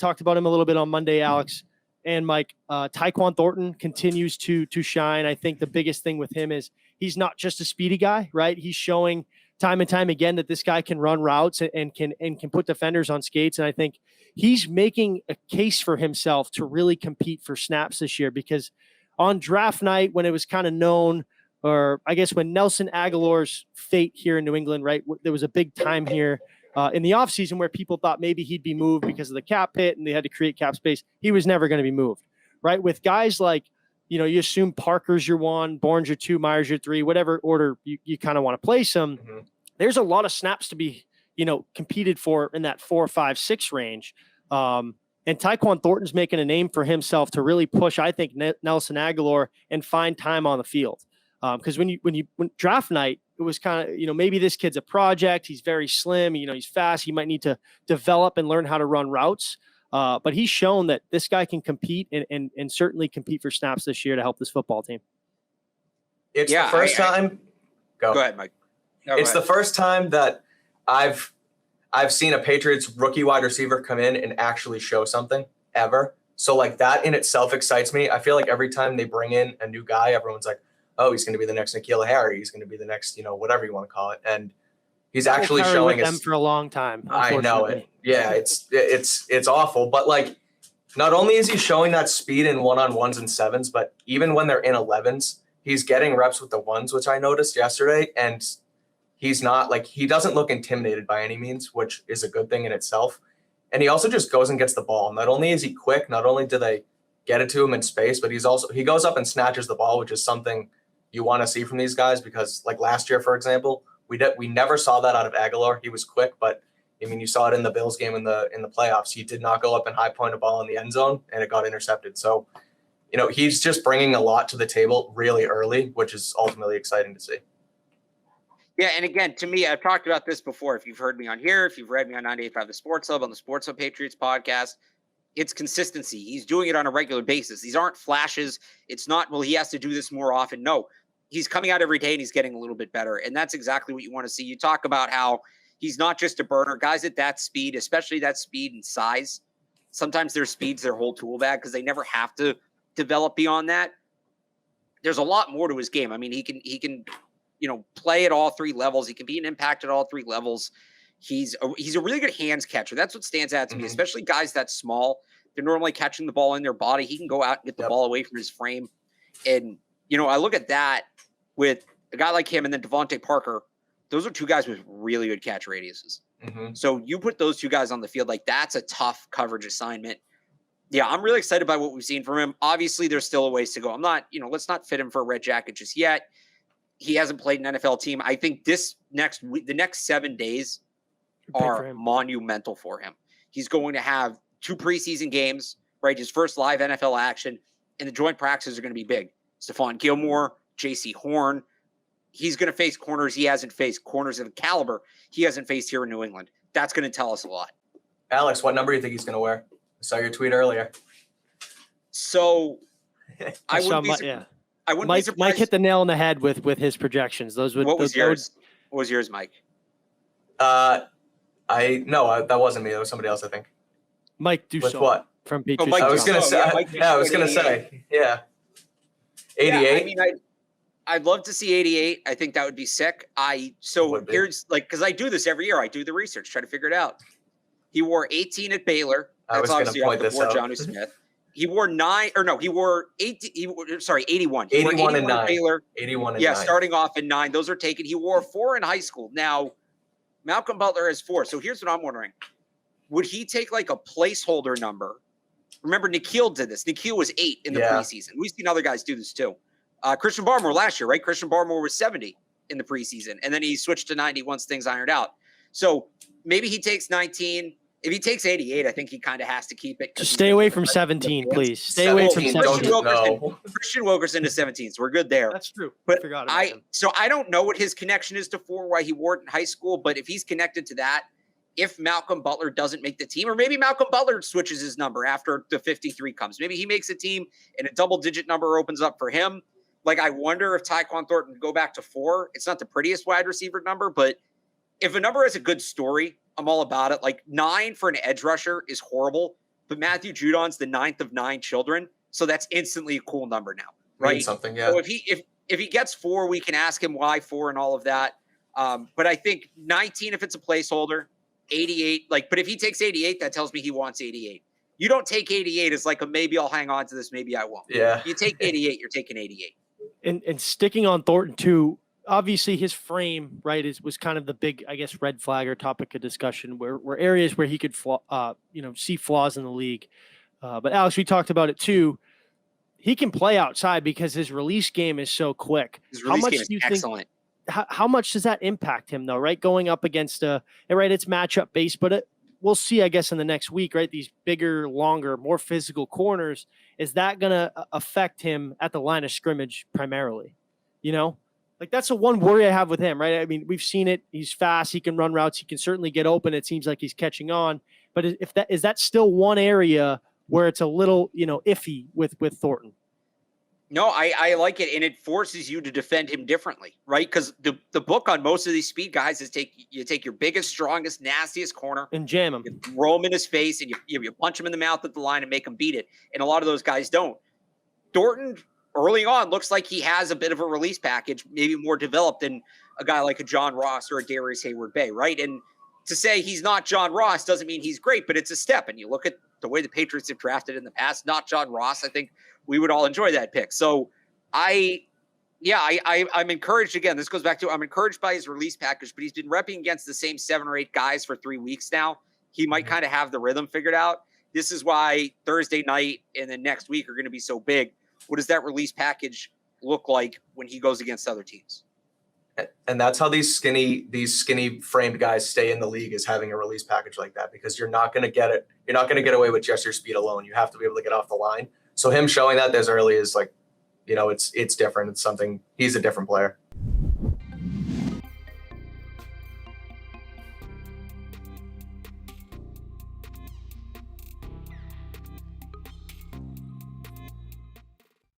talked about him a little bit on Monday, Alex and Mike. Tyquan Thornton continues to shine. I think the biggest thing with him is he's not just a speedy guy, right? He's showing time and time again that this guy can run routes and can put defenders on skates. And I think he's making a case for himself to really compete for snaps this year, because on draft night, when it was kind of known, or I guess when Nelson Aguilar's fate here in New England, right, there was a big time here in the offseason where people thought maybe he'd be moved because of the cap hit and they had to create cap space. He was never going to be moved, right? With guys like, you assume Parker's your 1, Bourne's your 2, Myers your 3, whatever order you kind of want to place them. Mm-hmm. There's a lot of snaps to be, competed for in that 4, 5, 6 range. And Tyquan Thornton's making a name for himself to really push, I think, Nelson Aguilar and find time on the field. Because when draft night, it was kind of, maybe this kid's a project. He's very slim. He's fast. He might need to develop and learn how to run routes. But he's shown that this guy can compete and certainly compete for snaps this year to help this football team. It's the first time. Go ahead, Mike. It's the first time that I've seen a Patriots rookie wide receiver come in and actually show something ever. So like that in itself excites me. I feel like every time they bring in a new guy, everyone's like, oh, he's going to be the next N'Keal Harry. He's going to be the next, whatever you want to call it. And he's actually showing them for a long time. I know it. Yeah, it's awful. But like, not only is he showing that speed in 1-on-1s and 7s, but even when they're in 11s, he's getting reps with the 1s, which I noticed yesterday. And he's not like, he doesn't look intimidated by any means, which is a good thing in itself. And he also just goes and gets the ball. Not only is he quick, not only do they get it to him in space, but he goes up and snatches the ball, which is something you want to see from these guys, because like last year, for example, we never saw that out of Aguilar. He was quick, but I mean, you saw it in the Bills game in the playoffs. He did not go up and high point a ball in the end zone, and it got intercepted. So, he's just bringing a lot to the table really early, which is ultimately exciting to see. Yeah, and again, to me, I've talked about this before. If you've heard me on here, if you've read me on 98.5 The Sports Hub, on the Sports Hub Patriots podcast, it's consistency. He's doing it on a regular basis. These aren't flashes. It's not, well, he has to do this more often. No, he's coming out every day and he's getting a little bit better. And that's exactly what you want to see. You talk about how he's not just a burner. Guys at that speed, especially that speed and size, sometimes their speed's their whole tool bag because they never have to develop beyond that. There's a lot more to his game. I mean, he can play at all 3 levels. He can be an impact at all 3 levels. He's a really good hands catcher. That's what stands out to me, especially guys that small. They're normally catching the ball in their body. He can go out and get the ball away from his frame. And, I look at that with a guy like him and then Devontae Parker. Those are 2 guys with really good catch radiuses. Mm-hmm. So you put those 2 guys on the field, like that's a tough coverage assignment. Yeah, I'm really excited by what we've seen from him. Obviously, there's still a ways to go. I'm not, let's not fit him for a red jacket just yet. He hasn't played an NFL team. I think the next 7 days are monumental for him. He's going to have 2 preseason games, right? His first live NFL action, and the joint practices are going to be big. Stephon Gilmore, J.C. Horn. He's going to face corners he hasn't faced, corners of caliber he hasn't faced here in New England. That's going to tell us a lot. Alex, what number do you think he's going to wear? I saw your tweet earlier. So I wouldn't be surprised. Mike hit the nail on the head with his projections. What was yours? What was yours, Mike? That wasn't me. That was somebody else, I think. Mike Dussault. With what? From Patriots. I was going to say. Yeah. 88. Yeah, I'd love to see 88. I think that would be sick. Here's because I do this every year. I do the research, try to figure it out. He wore 18 at Baylor. That's obviously off the board, Josue Smith. He wore 81. He wore 81 and 9. Baylor. 81 and 9. Yeah, starting off in 9. Those are taken. He wore 4 in high school. Now, Malcolm Butler has 4. So here's what I'm wondering. Would he take like a placeholder number? Remember, N'Keal did this. N'Keal was 8 in the preseason. We've seen other guys do this too. Christian Barmore last year, right? Christian Barmore was 70 in the preseason, and then he switched to 90 once things ironed out. So maybe he takes 19. If he takes 88, I think he kind of has to keep it. Just stay away from 17, please. Stay away from 17. Christian Wilkerson to 17, so we're good there. That's true. But I forgot about him. So I don't know what his connection is to 4, why he wore it in high school, but if he's connected to that, if Malcolm Butler doesn't make the team, or maybe Malcolm Butler switches his number after the 53 comes. Maybe he makes a team and a double-digit number opens up for him. Like, I wonder if Tyquan Thornton would go back to 4. It's not the prettiest wide receiver number, but if a number has a good story, I'm all about it. Like 9 for an edge rusher is horrible, but Matthew Judon's the 9th of 9 children. So that's instantly a cool number now, right? Means something, yeah. So if he gets 4, we can ask him why 4 and all of that. But I think 19, if it's a placeholder, 88, but if he takes 88, that tells me he wants 88. You don't take 88 as like a maybe I'll hang on to this, maybe I won't. Yeah. You take 88, you're taking 88. And sticking on Thornton too, obviously his frame, right, was kind of the big, I guess, red flag or topic of discussion where areas where he could see flaws in the league. But Alex, we talked about it too. He can play outside because his release game is so quick. His release game is excellent. How much does that impact him though, right? Going up against it's matchup based, but we'll see, I guess, in the next week, right? These bigger, longer, more physical corners, is that going to affect him at the line of scrimmage primarily? That's the one worry I have with him, right? I mean, we've seen it. He's fast. He can run routes. He can certainly get open. It seems like he's catching on. But is that still one area where it's a little, iffy with Thornton? No, I like it, and it forces you to defend him differently, right? Because the book on most of these speed guys is you take your biggest, strongest, nastiest corner and jam him, you throw him in his face, and you punch him in the mouth at the line and make him beat it. And a lot of those guys don't. Thornton early on looks like he has a bit of a release package, maybe more developed than a guy like a John Ross or a Darius Hayward-Bay, right? And to say he's not John Ross doesn't mean he's great, but it's a step. And you look at the way the Patriots have drafted in the past, not John Ross, I think we would all enjoy that pick. So I'm encouraged. Again, this goes back to I'm encouraged by his release package, but he's been repping against the same 7 or 8 guys for 3 weeks now. He might kind of have the rhythm figured out. This is why Thursday night and then next week are going to be so big. What does that release package look like when he goes against other teams? And that's how these skinny framed guys stay in the league, is having a release package like that, because you're not going to get it. You're not going to get away with just your speed alone. You have to be able to get off the line. So him showing that as early is it's different. It's something. He's a different player.